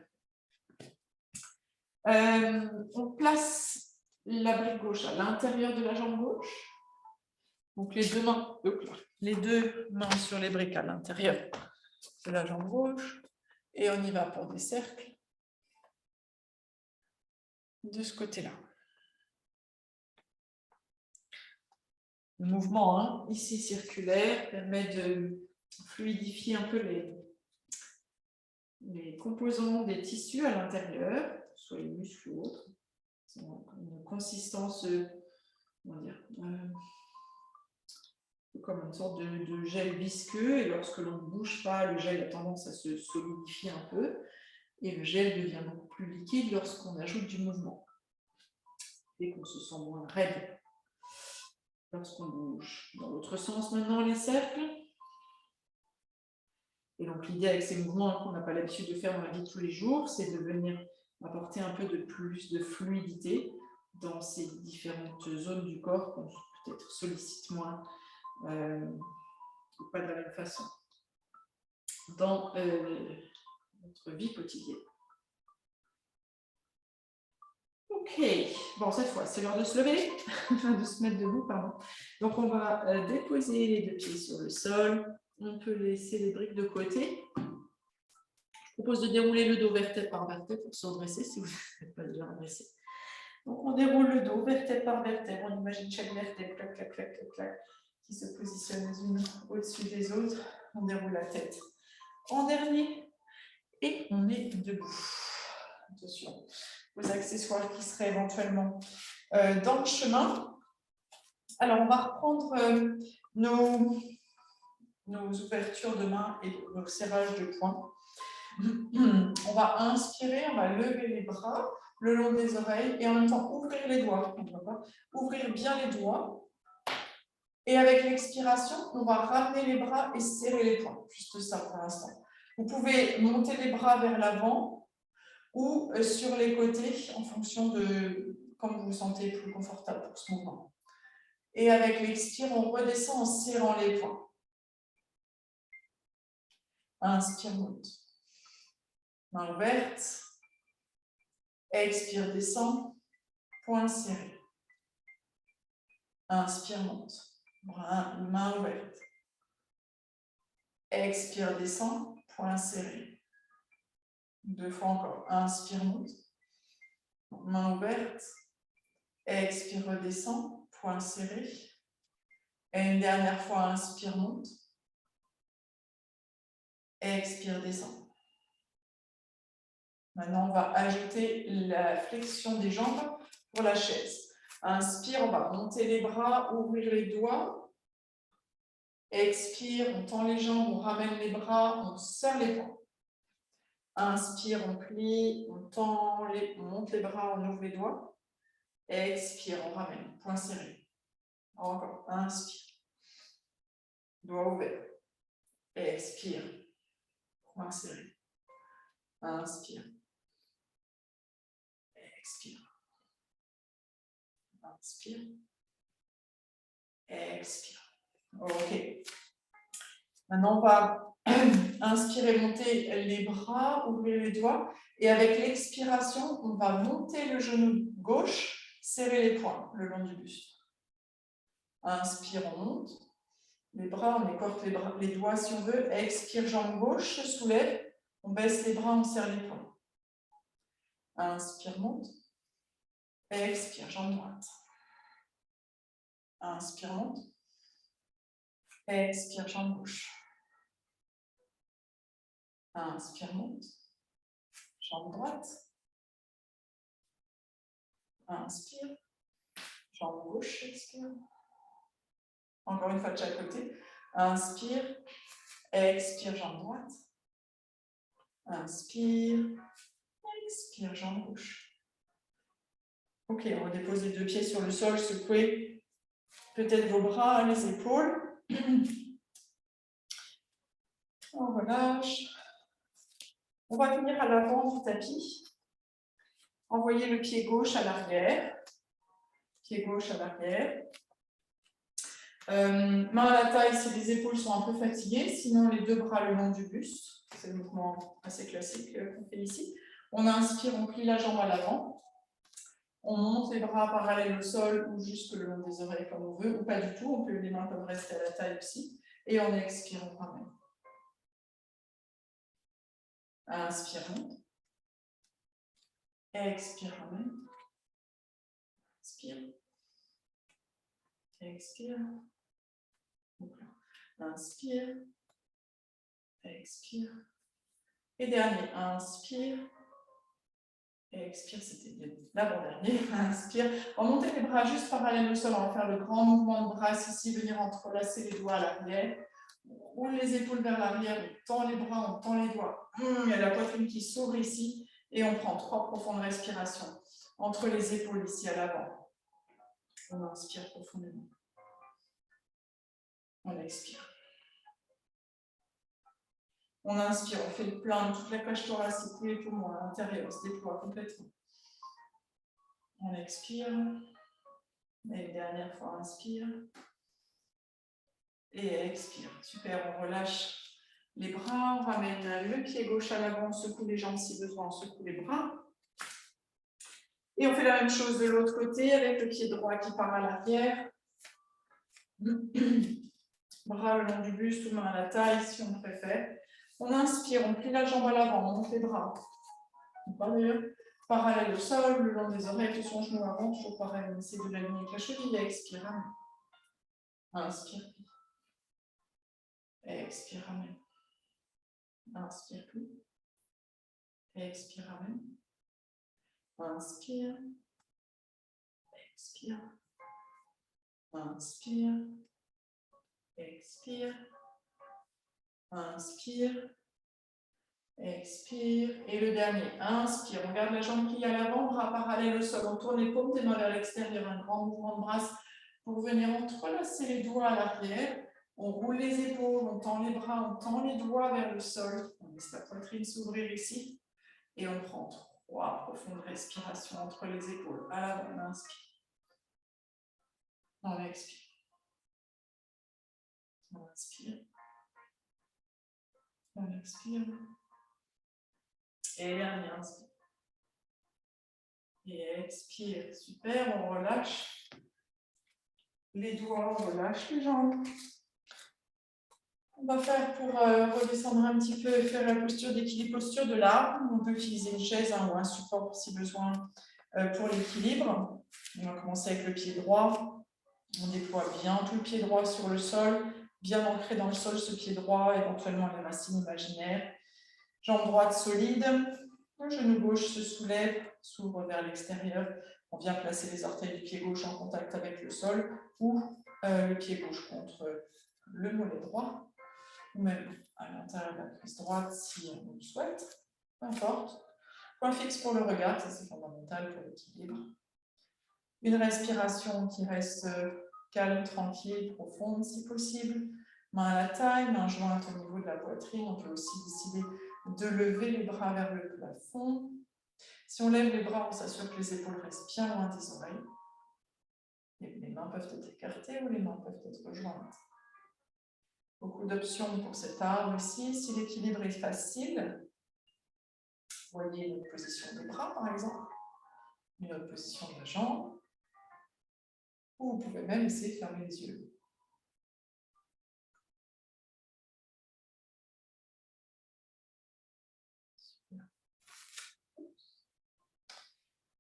S1: On place la brique gauche à l'intérieur de la jambe gauche. Donc les deux mains sur les briques à l'intérieur de la jambe gauche. Et on y va pour des cercles de ce côté-là. Le mouvement ici circulaire permet de fluidifier un peu les composants des tissus à l'intérieur, soit les muscles ou autres. Ils ont une consistance, comment dire, comme une sorte de gel visqueux, et lorsque l'on ne bouge pas, le gel a tendance à se solidifier un peu, et le gel devient beaucoup plus liquide lorsqu'on ajoute du mouvement, et qu'on se sent moins raide lorsqu'on bouge. Dans l'autre sens maintenant, les cercles. Et donc l'idée avec ces mouvements qu'on n'a pas l'habitude de faire dans la vie de tous les jours, c'est de venir apporter un peu de plus de fluidité dans ces différentes zones du corps qu'on peut-être sollicite moins, ou pas de la même façon, dans notre vie quotidienne. Ok, bon, cette fois, c'est l'heure de se lever, de se mettre debout, pardon. Donc, on va déposer les deux pieds sur le sol. On peut laisser les briques de côté. Je propose de dérouler le dos vertèbre par vertèbre pour se redresser, si vous n'êtes pas déjà redressé. Donc, on déroule le dos vertèbre par vertèbre. On imagine chaque vertèbre, clac, clac, clac, clac, clac, qui se positionne les unes au-dessus des autres. On déroule la tête en dernier et on est debout. Attention aux accessoires qui seraient éventuellement dans le chemin. Alors, on va reprendre nos ouvertures de main et nos serrages de poings. On va inspirer, on va lever les bras le long des oreilles et en même temps ouvrir les doigts. On va ouvrir bien les doigts. Et avec l'expiration, on va ramener les bras et serrer les poings. Juste ça pour l'instant. Vous pouvez monter les bras vers l'avant ou sur les côtés en fonction de comme vous vous sentez plus confortable pour ce mouvement. Et avec l'expire, on redescend en serrant les poings. Inspire, monte. Main ouverte. Expire, descend. Poings serrés. Inspire, monte. Main ouverte. Expire, descend. Poings serrés. 2 fois encore. Inspire, monte. Main ouverte. Expire, redescend. Poings serrés. Et une dernière fois, inspire, monte. Expire, descend. Maintenant, on va ajouter la flexion des jambes pour la chaise. Inspire, on va monter les bras, ouvrir les doigts. Expire, on tend les jambes, on ramène les bras, on serre les poings. Inspire, on plie, on tend, on monte les bras, on ouvre les doigts. Expire, on ramène, poings serrés. Encore, inspire. Doigt ouvert. Expire, poings serrés. Inspire. Expire. Inspire. Expire. Ok. Maintenant, on va inspirer, monter les bras, ouvrir les doigts. Et avec l'expiration, on va monter le genou gauche, serrer les poings le long du buste. Inspire, on monte. Les bras, on écorte les doigts si on veut. Expire, jambe gauche, se soulève. On baisse les bras, on serre les poings. Inspire, monte. Expire, jambe droite. Inspire, monte. Expire, jambe gauche. Inspire, monte. Jambe droite. Inspire. Jambe gauche, expire. Encore une fois de chaque côté. Inspire. Expire, jambe droite. Inspire. Expire, jambe gauche. Ok, on va déposer les deux pieds sur le sol. Secouez peut-être vos bras, les épaules. On relâche. On va venir à l'avant du tapis. Envoyez le pied gauche à l'arrière. Pied gauche à l'arrière. Main à la taille si les épaules sont un peu fatiguées. Sinon, les deux bras le long du buste. C'est le mouvement assez classique qu'on fait ici. On inspire, on plie la jambe à l'avant. On monte les bras parallèles au sol ou juste le long des oreilles comme on veut, ou pas du tout. Les mains peuvent rester à la taille aussi. Et on expire, on ramène. Inspire, monte. Expire, ramène. Inspire. Expire. Inspire. Expire. Et dernier, inspire. Et expire, c'était bien l'avant-dernier. Inspire. Remontez les bras juste parallèles au sol. On va faire le grand mouvement de bras ici, venir entrelacer les doigts à l'arrière. On roule les épaules vers l'arrière, on tend les bras, on tend les doigts. Il y a la poitrine qui s'ouvre ici. Et on prend 3 profondes respirations entre les épaules ici à l'avant. On inspire profondément. On expire. On inspire, on fait le plein de toute la cage thoracique, tous les poumons à l'intérieur, on se déploie complètement. On expire. Et une dernière fois, inspire. Et expire. Super, on relâche les bras, on ramène le pied gauche à l'avant, on secoue les jambes si besoin, on secoue les bras. Et on fait la même chose de l'autre côté avec le pied droit qui part à l'arrière. Bras le long du buste ou main à la taille si on préfère. On inspire, on plie la jambe à l'avant, on monte les bras. Parallèle au sol, le long des oreilles, tout son genou avant, toujours pareil, on essaie de l'aligner avec la cheville, expire, ramène. Inspire, plie. Expire, ramène. Inspire, plie. Expire, ramène. Inspire. Expire. Inspire. Expire. Inspire. Expire. Et le dernier. Inspire. On garde la jambe pliée à l'avant, bras parallèles au sol. On tourne les paumes des mains vers l'extérieur. Un grand mouvement de bras pour venir entrelacer les doigts à l'arrière. On roule les épaules, on tend les bras, on tend les doigts vers le sol. On laisse la poitrine s'ouvrir ici. Et on prend 3 profondes respirations entre les épaules. À l'avant, on inspire. On expire. On inspire. On expire. Et dernier, inspire. Et expire. Super, on relâche les doigts, on relâche les jambes. On va faire pour redescendre un petit peu et faire la posture d'équilibre, posture de l'arbre. On peut utiliser une chaise ou un support si besoin pour l'équilibre. On va commencer avec le pied droit. On déploie bien tout le pied droit sur le sol, bien ancré dans le sol ce pied droit, éventuellement les racines imaginaires. Jambe droite solide, le genou gauche se soulève, s'ouvre vers l'extérieur. On vient placer les orteils du pied gauche en contact avec le sol ou le pied gauche contre le mollet droit, ou même à l'intérieur de la cuisse droite si on le souhaite, peu importe. Point fixe pour le regard, ça c'est fondamental pour l'équilibre. Une respiration qui reste calme, tranquille, profonde si possible. Main à la taille, main jointe au niveau de la poitrine. On peut aussi décider de lever les bras vers le plafond. Si on lève les bras, on s'assure que les épaules restent bien loin des oreilles. Les mains peuvent être écartées ou les mains peuvent être jointes. Beaucoup d'options pour cet arbre ici. Si l'équilibre est facile, voyez une autre position des bras par exemple, une autre position de la jambe. Ou vous pouvez même essayer de fermer les yeux.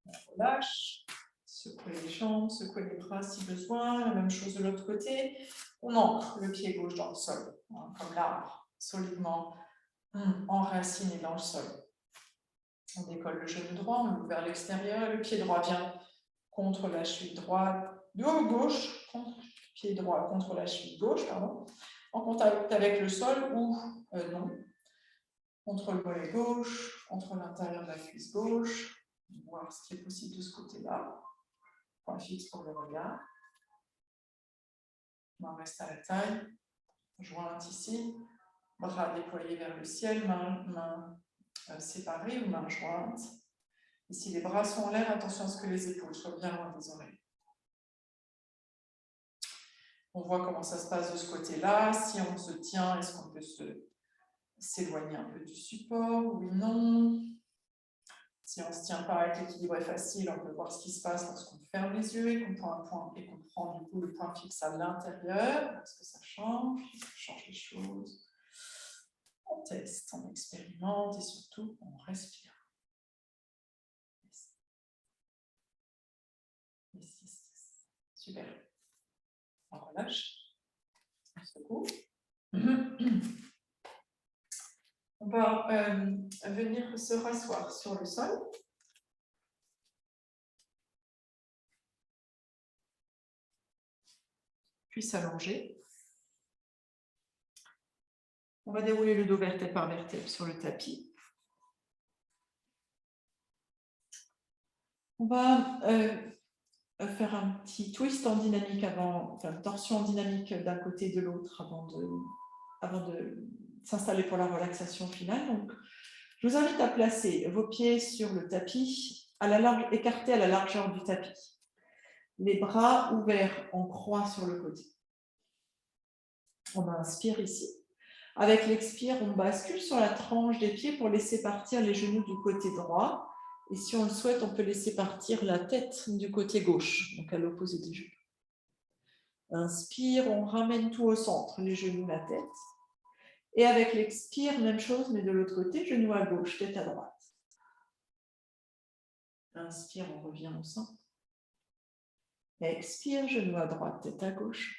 S1: On relâche, secouez les jambes, secouez les bras si besoin. La même chose de l'autre côté. On ancre le pied gauche dans le sol, comme l'arbre, solidement enraciné dans le sol. On décolle le genou droit, on l'ouvre vers l'extérieur. Le pied droit vient contre la cheville droite, dos gauche, pied droit contre la cheville gauche, pardon, en contact avec le sol ou non, contre le mollet gauche, contre l'intérieur de la cuisse gauche. On va voir ce qui est possible de ce côté-là. Point fixe pour le regard. On reste à la taille, jointe ici, bras déployés vers le ciel, mains séparées ou mains jointes. Et si les bras sont en l'air, attention à ce que les épaules soient bien loin des oreilles. On voit comment ça se passe de ce côté-là. Si on se tient, est-ce qu'on peut s'éloigner un peu du support? Oui, non. Si on ne se tient pas et que l'équilibre est facile, on peut voir ce qui se passe lorsqu'on ferme les yeux et qu'on prend un point et qu'on prend du coup le point fixe à l'intérieur. Est-ce que ça change les choses? On teste, on expérimente et surtout on respire. Super. On relâche. On secoue. On va venir se rasseoir sur le sol. Puis s'allonger. On va dérouler le dos vertèbre par vertèbre sur le tapis. On va faire un petit twist en dynamique avant, enfin torsion en dynamique d'un côté et de l'autre avant de s'installer pour la relaxation finale. Donc, je vous invite à placer vos pieds sur le tapis, écartés à la largeur du tapis. Les bras ouverts en croix sur le côté. On inspire ici. Avec l'expire, on bascule sur la tranche des pieds pour laisser partir les genoux du côté droit. Et si on le souhaite, on peut laisser partir la tête du côté gauche, donc à l'opposé des genoux. Inspire, on ramène tout au centre, les genoux, la tête. Et avec l'expire, même chose, mais de l'autre côté, genoux à gauche, tête à droite. Inspire, on revient au centre. Expire, genou à droite, tête à gauche.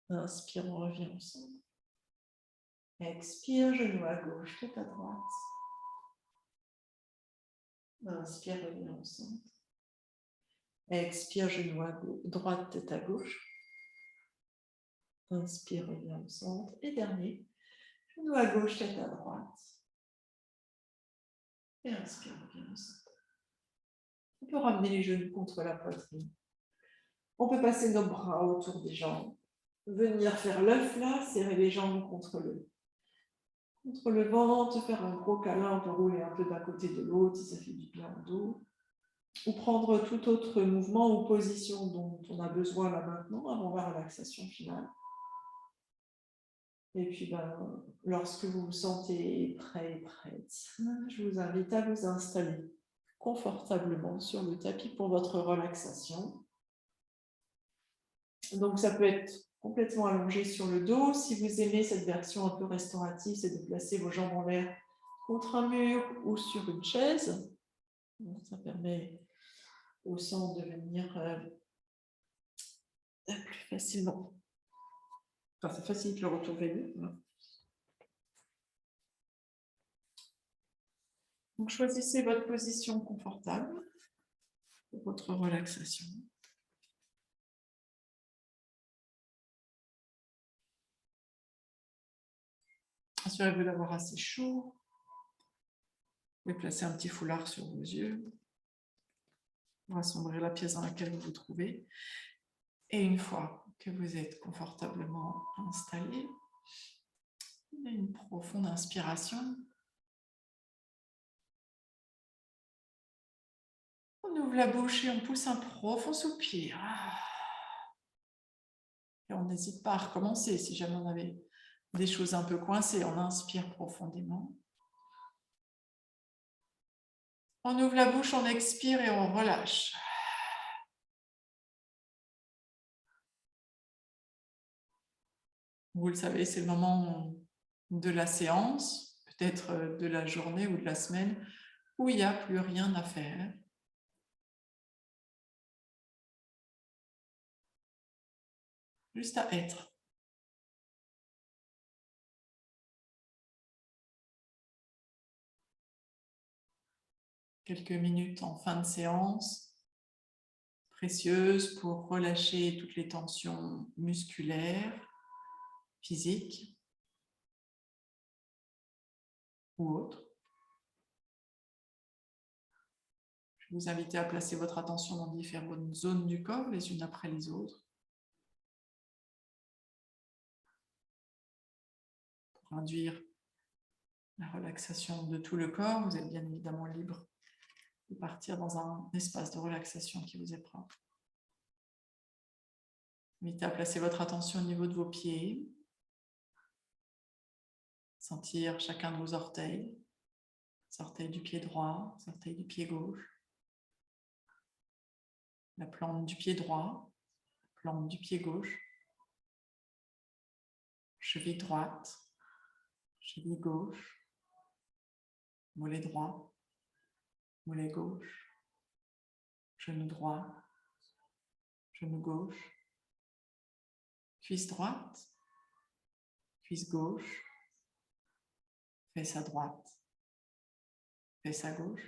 S1: Inspire, on revient au centre. Expire, genou à gauche, tête à droite. Inspire, revient au centre. Expire, genou à droite, tête à gauche. Inspire, revient au centre. Et dernier, genou à gauche, tête à droite. Et inspire, revient au centre. On peut ramener les genoux contre la poitrine. On peut passer nos bras autour des jambes. Venir faire l'œuf là, serrer les jambes contre le ventre, faire un gros câlin, on peut rouler un peu d'un côté de l'autre si ça fait du bien au dos. Ou prendre tout autre mouvement ou position dont on a besoin là maintenant avant la relaxation finale. Et puis, lorsque vous vous sentez prêt et prête, je vous invite à vous installer confortablement sur le tapis pour votre relaxation. Donc, ça peut être complètement allongé sur le dos. Si vous aimez cette version un peu restaurative, c'est de placer vos jambes en l'air contre un mur ou sur une chaise. Donc, ça permet au sang de venir plus facilement. Enfin, ça facilite le retour veineux. Donc, choisissez votre position confortable pour votre relaxation. Assurez-vous d'avoir assez chaud. Vous pouvez placer un petit foulard sur vos yeux pour assombrir la pièce dans laquelle vous vous trouvez. Et une fois que vous êtes confortablement installé, une profonde inspiration. On ouvre la bouche et on pousse un profond soupir. Et on n'hésite pas à recommencer si jamais on avait des choses un peu coincées. On inspire profondément. On ouvre la bouche, on expire et on relâche. Vous le savez, c'est le moment de la séance, peut-être de la journée ou de la semaine, où il n'y a plus rien à faire. Juste à être. Quelques minutes en fin de séance, précieuses pour relâcher toutes les tensions musculaires, physiques ou autres. Je vais vous inviter à placer votre attention dans différentes zones du corps, les unes après les autres. Pour induire la relaxation de tout le corps, vous êtes bien évidemment libre de partir dans un espace de relaxation qui vous est propre. Invitez à placer votre attention au niveau de vos pieds. Sentir chacun de vos orteils. Les orteils du pied droit, les orteils du pied gauche. La plante du pied droit, la plante du pied gauche. Cheville droite, cheville gauche. Mollet droit, mollet gauche. Genou droit, genou gauche. Cuisse droite, cuisse gauche, fesse à droite, fesse à gauche,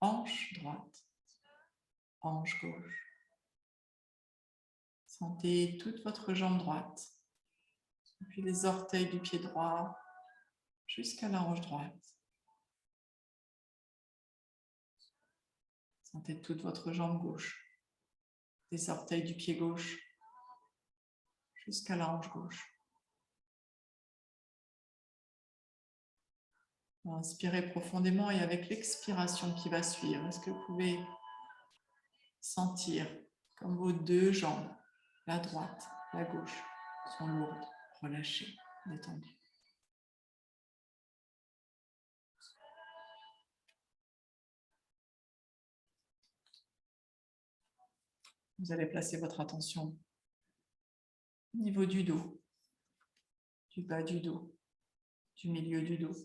S1: hanche droite, hanche gauche. Sentez toute votre jambe droite, depuis les orteils du pied droit jusqu'à la hanche droite. Sentez toute votre jambe gauche, des orteils du pied gauche jusqu'à la hanche gauche. Inspirez profondément et avec l'expiration qui va suivre, est-ce que vous pouvez sentir comme vos deux jambes, la droite, la gauche, sont lourdes, relâchées, détendues. Vous allez placer votre attention au niveau du dos, du bas du dos, du milieu du dos,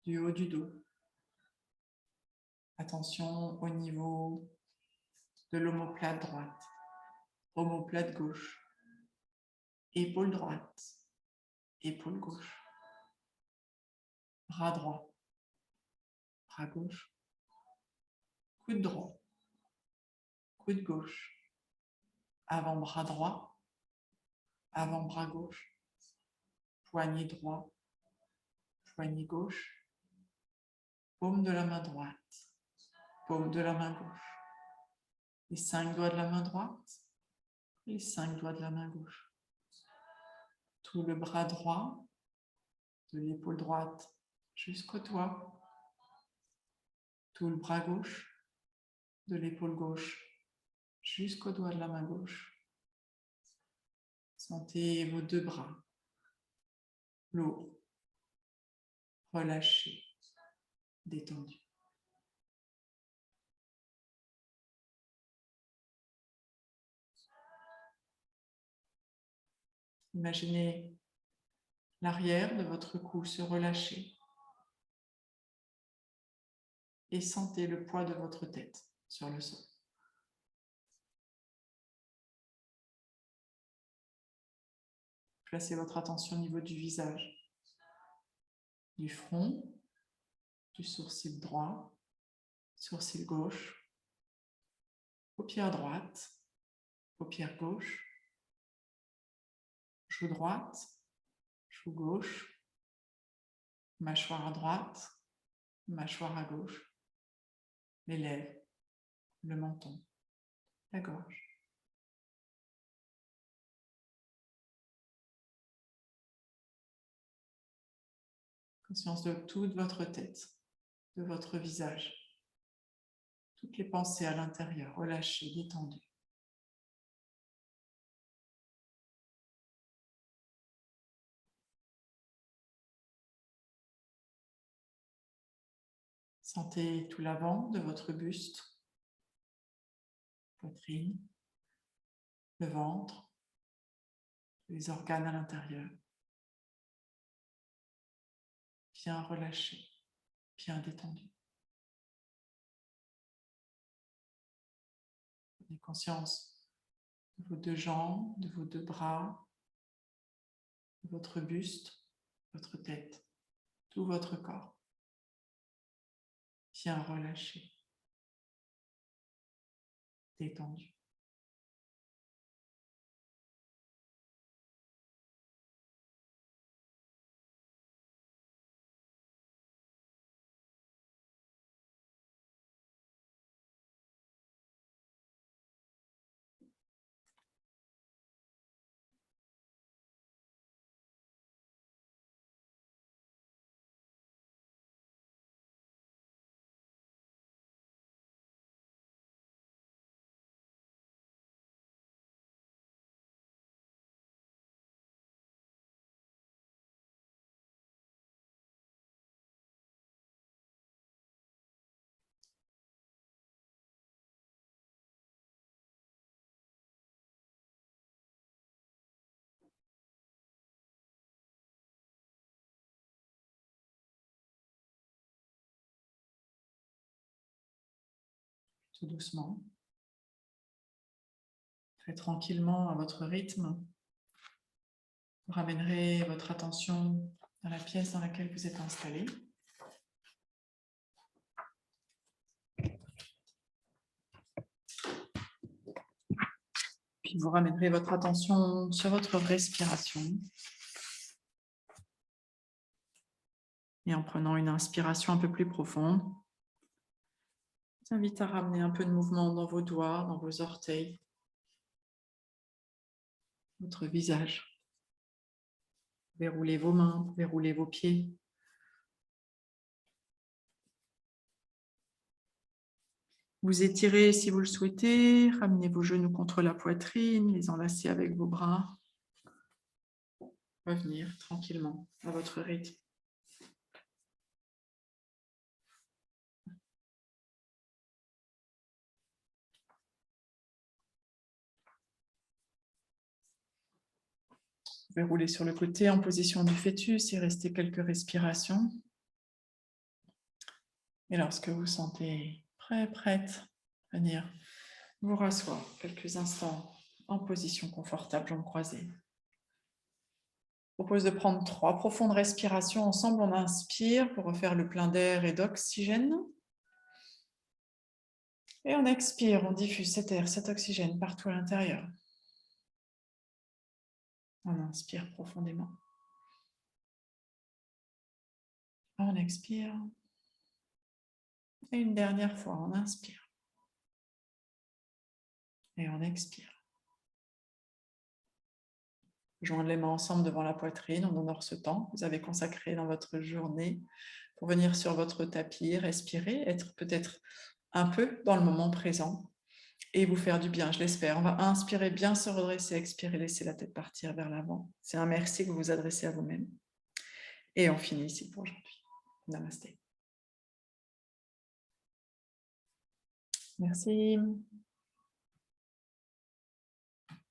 S1: du haut du dos. Attention au niveau de l'omoplate droite, omoplate gauche, épaule droite, épaule gauche, bras droit, bras gauche, coude droit, coude gauche, avant-bras droit, avant-bras gauche, poignet droit, poignet gauche, paume de la main droite, paume de la main gauche, les 5 doigts de la main droite, les 5 doigts de la main gauche, tout le bras droit, de l'épaule droite jusqu'au doigt, tout le bras gauche, de l'épaule gauche jusqu'au doigt de la main gauche. Sentez vos deux bras lourds, relâchés, détendus. Imaginez l'arrière de votre cou se relâcher et sentez le poids de votre tête sur le sol. Placez votre attention au niveau du visage, du front, du sourcil droit, sourcil gauche, paupière droite, paupière gauche, joue droite, joue gauche, mâchoire à droite, mâchoire à gauche, les lèvres, le menton, la gorge. Conscience de toute votre tête, de votre visage, toutes les pensées à l'intérieur, relâchées, détendues. Sentez tout l'avant de votre buste, poitrine, le ventre, les organes à l'intérieur. Bien relâchés, bien détendus. Prenez conscience de vos deux jambes, de vos deux bras, de votre buste, votre tête, tout votre corps. Bien relâché, détendu. Tout doucement. Très tranquillement à votre rythme. Vous ramènerez votre attention dans la pièce dans laquelle vous êtes installé. Puis vous ramènerez votre attention sur votre respiration. Et en prenant une inspiration un peu plus profonde, je vous invite à ramener un peu de mouvement dans vos doigts, dans vos orteils, votre visage. Verroulez vos mains, verroulez vos pieds. Vous étirez si vous le souhaitez, ramenez vos genoux contre la poitrine, les enlacez avec vos bras. Revenir tranquillement à votre rythme. Vous pouvez rouler sur le côté en position du fœtus et rester quelques respirations. Et lorsque vous sentez prêt, prête, venir vous rasseoir quelques instants en position confortable, jambes croisées. Je vous propose de prendre 3 profondes respirations ensemble. On inspire pour refaire le plein d'air et d'oxygène. Et on expire, on diffuse cet air, cet oxygène partout à l'intérieur. On inspire profondément. On expire. Et une dernière fois, on inspire. Et on expire. Joindre les mains ensemble devant la poitrine, on honore ce temps que vous avez consacré dans votre journée pour venir sur votre tapis, respirer, être peut-être un peu dans le moment présent et vous faire du bien, je l'espère. On va inspirer, bien se redresser, expirer, laisser la tête partir vers l'avant. C'est un merci que vous vous adressez à vous-même. Et on finit ici pour aujourd'hui. Namasté. Merci.